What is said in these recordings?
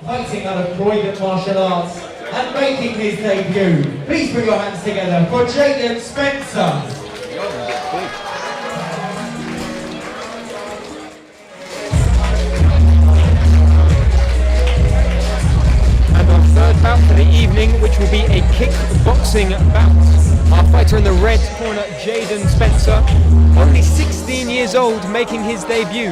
fighting out of private martial arts and making his debut. Please put your hands together for Jaden Spencer. And our third bout for the evening, which will be a kickboxing bout. Our fighter in the red corner, Jaden Spencer, only 16 years old, making his debut.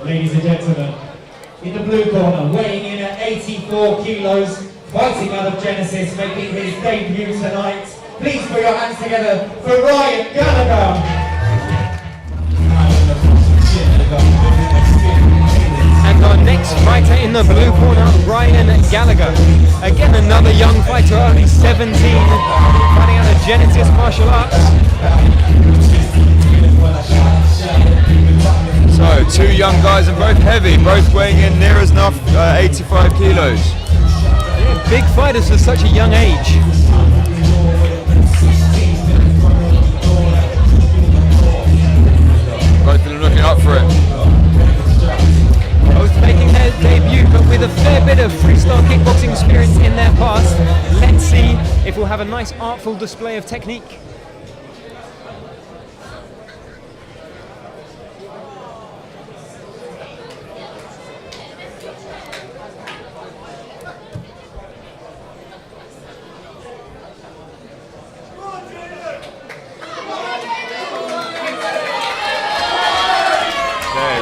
Ladies and gentlemen, in the blue corner, weighing in at 84 kilos, fighting out of Genesis, making his debut tonight. Please put your hands together for Gallagher. And our next fighter in the blue corner, Gallagher. Again, another young fighter, only 17, fighting out of Genesis Martial Arts. So, two young guys and both heavy, both weighing in near as enough 85 kilos. Yeah, big fighters for such a young age. Both of them looking up for it. Both making their debut, but with a fair bit of freestyle kickboxing experience in their past. Let's see if we'll have a nice artful display of technique.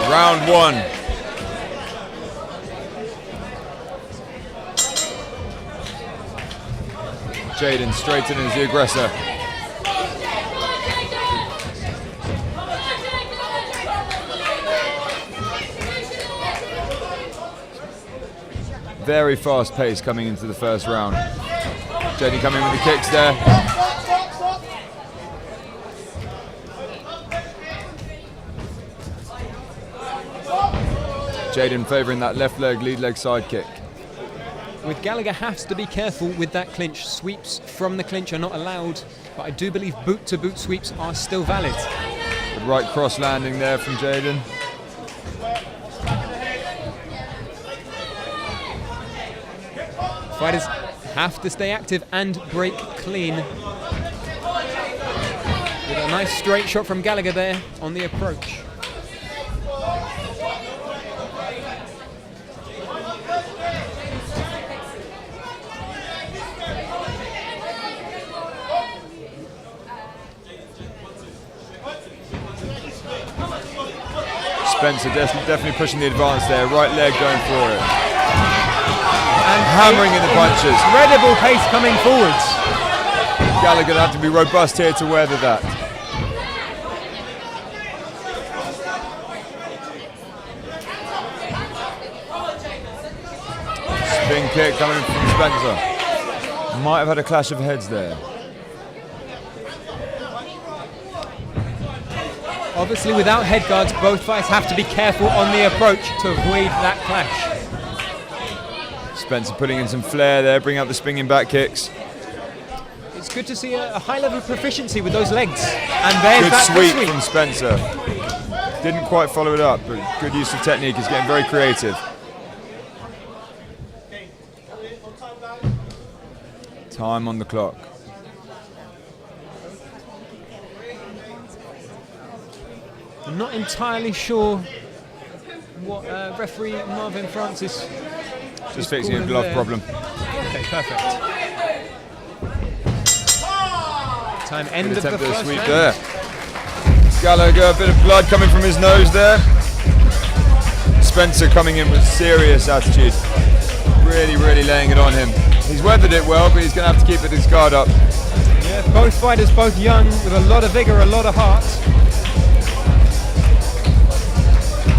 Round one. Jaden straight in as the aggressor. Very fast pace coming into the first round. Jaden coming with the kicks there. Jaden favouring that left leg, lead leg side kick. With Gallagher has to be careful with that clinch. Sweeps from the clinch are not allowed, but I do believe boot-to-boot sweeps are still valid. Good right cross landing there from Jaden. Fighters have to stay active and break clean. With a nice straight shot from Gallagher there on the approach. Spencer definitely pushing the advance there, right leg going for it. And hammering in the punches. Incredible pace coming forwards. Gallagher gonna have to be robust here to weather that. Spin kick coming from Spencer. Might have had a clash of heads there. Obviously, without head guards, both fighters have to be careful on the approach to avoid that clash. Spencer putting in some flair there, bringing up the spinning back kicks. It's good to see a high level of proficiency with those legs. And there's Good that sweep from Spencer. Didn't quite follow it up, but good use of technique. He's getting very creative. Time on the clock. I'm not entirely sure what referee Marvin Francis just fixing a glove there. problem. Okay, perfect. Time end of the Attempt at a first sweep round. there. Gallagher, a bit of blood coming from his nose there. Spencer coming in with serious attitude. Really, really laying it on him. He's weathered it well, but he's going to have to keep his guard up. Yeah, both fighters, both young, with a lot of vigour, a lot of heart.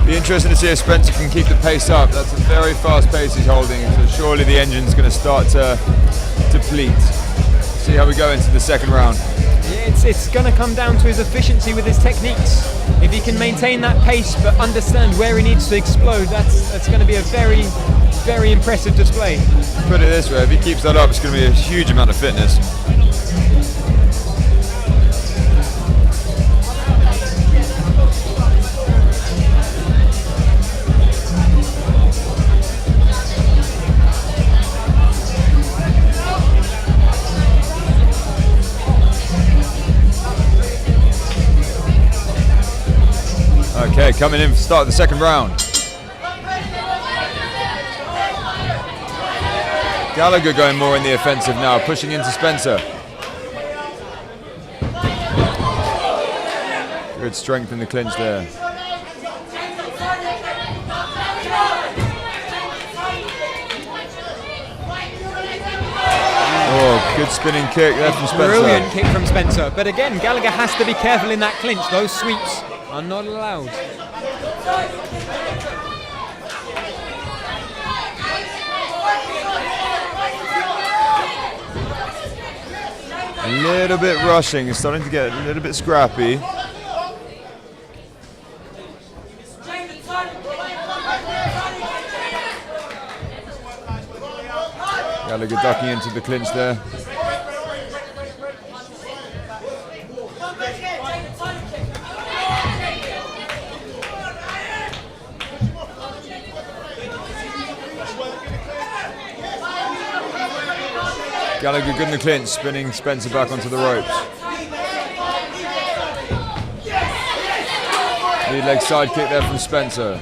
Be interesting to see if Spencer can keep the pace up. That's a very fast pace he's holding, so surely the engine's going to start to deplete. See how we go into the second round. Yeah, it's going to come down to his efficiency with his techniques. If he can maintain that pace but understand where he needs to explode, that's going to be a very, very impressive display. Put it this way, if he keeps that up, it's going to be a huge amount of fitness. Okay, coming in for the start of the second round. Gallagher going more in the offensive now, pushing into Spencer. Good strength in the clinch there. Oh, good spinning kick there from Spencer. Brilliant kick from Spencer. But again, Gallagher has to be careful in that clinch. Those sweeps are not allowed. A little bit rushing, it's starting to get a little bit scrappy. Gallagher ducking into the clinch there. Gallagher good in the clinch, spinning Spencer back onto the ropes. Lead leg side kick there from Spencer.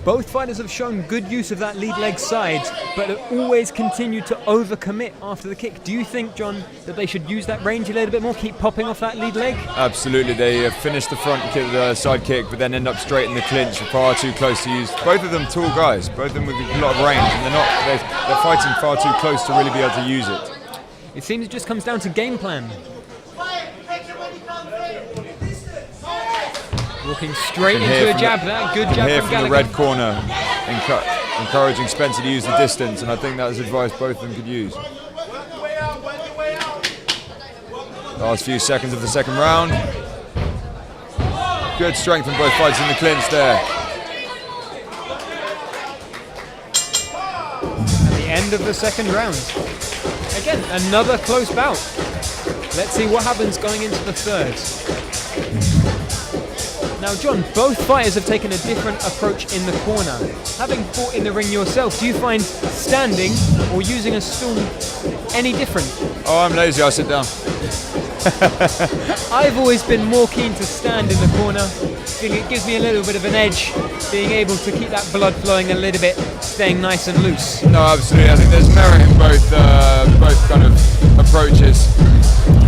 Both fighters have shown good use of that lead leg side, but have always continued to overcommit after the kick. Do you think, John, that they should use that range a little bit more, keep popping off that lead leg? Absolutely, they finish the front kick, the side kick, but then end up straight in the clinch, far too close to use. Both of them tall guys, both of them with a lot of range, and they're fighting far too close to really be able to use it. It seems it just comes down to game plan. Walking straight into a jab there, good jab here from from Gallagher. the red corner, encouraging Spencer to use the distance, and I think that was advice both of them could use. Last few seconds of the second round. Good strength from both fighters in the clinch there. At the end of the second round. Again, another close bout. Let's see what happens going into the third. Now, John, both fighters have taken a different approach in the corner. Having fought in the ring yourself, do you find standing or using a stool any different? Oh, I'm lazy, I'll sit down. I've always been more keen to stand in the corner. Feeling it gives me a little bit of an edge, being able to keep that blood flowing a little bit, staying nice and loose. No, absolutely. I think there's merit in both kind of approaches.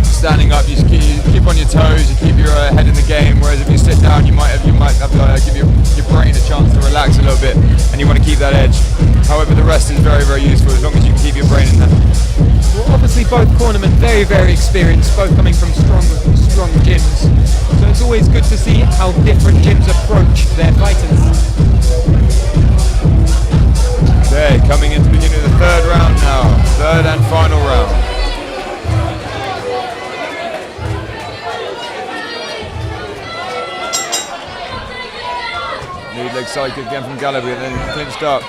Standing up, you keep on your toes, you keep your head in the game. Whereas if you sit down, you might have to give your brain a chance to relax a little bit, and you want to keep that edge. However, the rest is very, very useful as long as you can keep your brain in there. Well, obviously both cornermen very, very experienced, both coming from strong gyms. So it's always good to see how different gyms approach their fighters. Okay, coming into the beginning of the third round now. Third and final round. Lead leg side kick again from Gallagher, and then clinched up.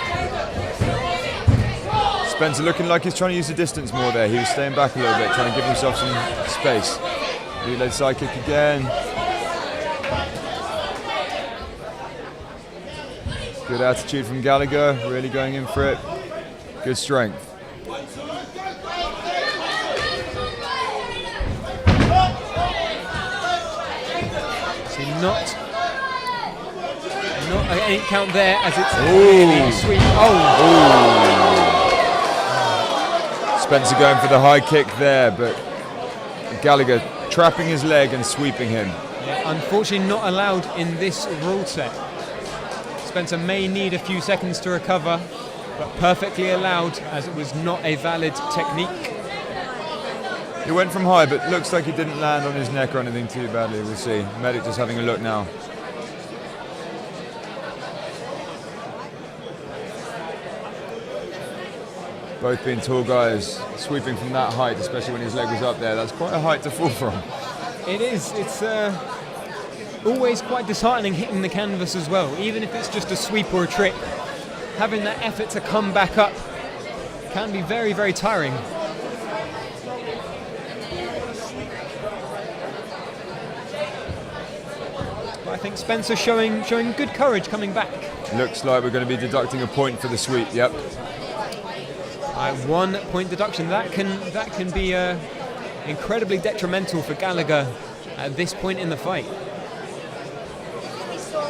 Spencer looking like he's trying to use the distance more there. He was staying back a little bit, trying to give himself some space. Lead leg side kick again. Good attitude from Gallagher, really going in for it. Good strength. See, not any count there as it's really sweet. Spencer going for the high kick there, but Gallagher trapping his leg and sweeping him. Yeah, unfortunately not allowed in this rule set. Spencer may need a few seconds to recover, but perfectly allowed as it was not a valid technique. He went from high, but looks like he didn't land on his neck or anything too badly. We'll see. Medic just having a look now. Both being tall guys, sweeping from that height, especially when his leg was up there. That's quite a height to fall from. It is. It's always quite disheartening hitting the canvas as well, even if it's just a sweep or a trick. Having that effort to come back up can be very, very tiring. But I think Spencer showing good courage coming back. Looks like we're going to be deducting a point for the sweep. Yep. 1 point deduction. That can be incredibly detrimental for Gallagher at this point in the fight.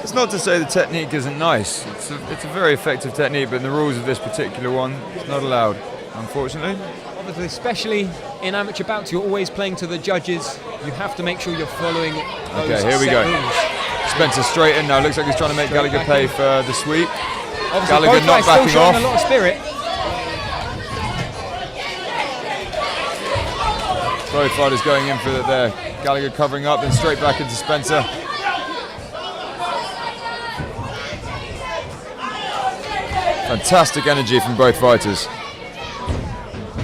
It's not to say the technique isn't nice. It's a very effective technique, but in the rules of this particular one, it's not allowed, unfortunately. Obviously, especially in amateur bouts, you're always playing to the judges. You have to make sure you're following those Okay, here we go. rules. Spencer straight in now. Looks like he's trying to make Gallagher pay for the sweep. Obviously, Gallagher both not guys still backing showing off. a lot of spirit. Both fighters going in for it there. Gallagher covering up, then straight back into Spencer. Fantastic energy from both fighters.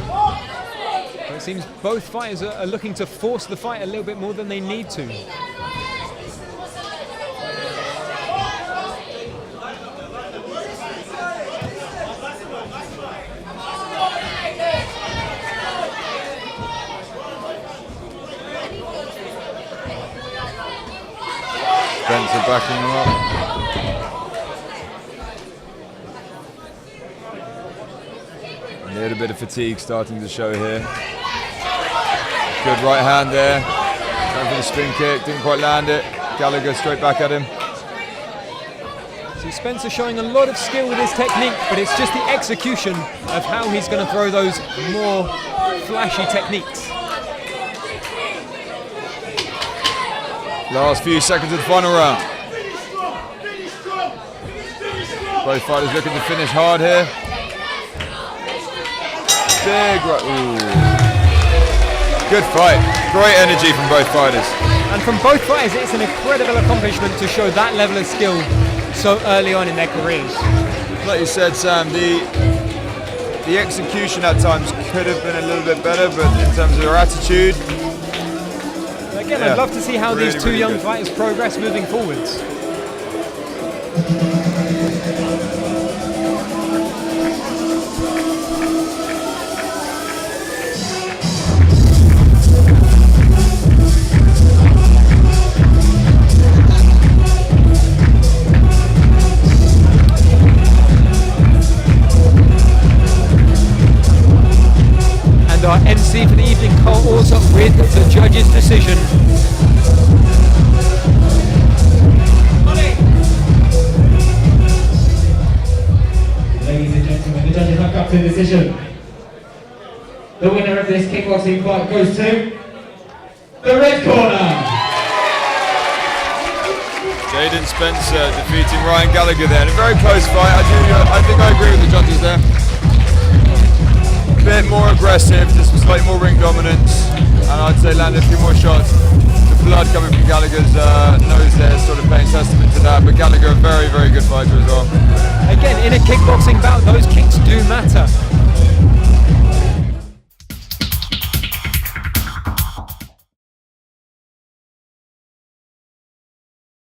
But it seems both fighters are looking to force the fight a little bit more than they need to. Spencer backing him up. A little bit of fatigue starting to show here. Good right hand there. Going for the spin kick, didn't quite land it. Gallagher straight back at him. See, Spencer showing a lot of skill with his technique, but it's just the execution of how he's going to throw those more flashy techniques. Last few seconds of the final round. Both fighters looking to finish hard here. Big right. Ooh. Good fight. Great energy from both fighters. And from both fighters, it's an incredible accomplishment to show that level of skill so early on in their careers. Like you said, Sam, the execution at times could have been a little bit better, but in terms of their attitude, Again, yeah, I'd love to see how really, these two really young good. fighters progress moving forwards. And our MC for the evening, Cole Orza, with the judge's decision. Ladies and gentlemen, the judges have come to a decision. The winner of this kickboxing fight goes to the red corner. Jaden Spencer defeating Ryan Gallagher there. In a very close fight. I think I agree with the judges there. A bit more aggressive, just slightly more ring dominance, and I'd say landed a few more shots. The blood coming from Gallagher's nose there is sort of paying testament to that, but Gallagher a very, very good fighter as well. Again, in a kickboxing bout, those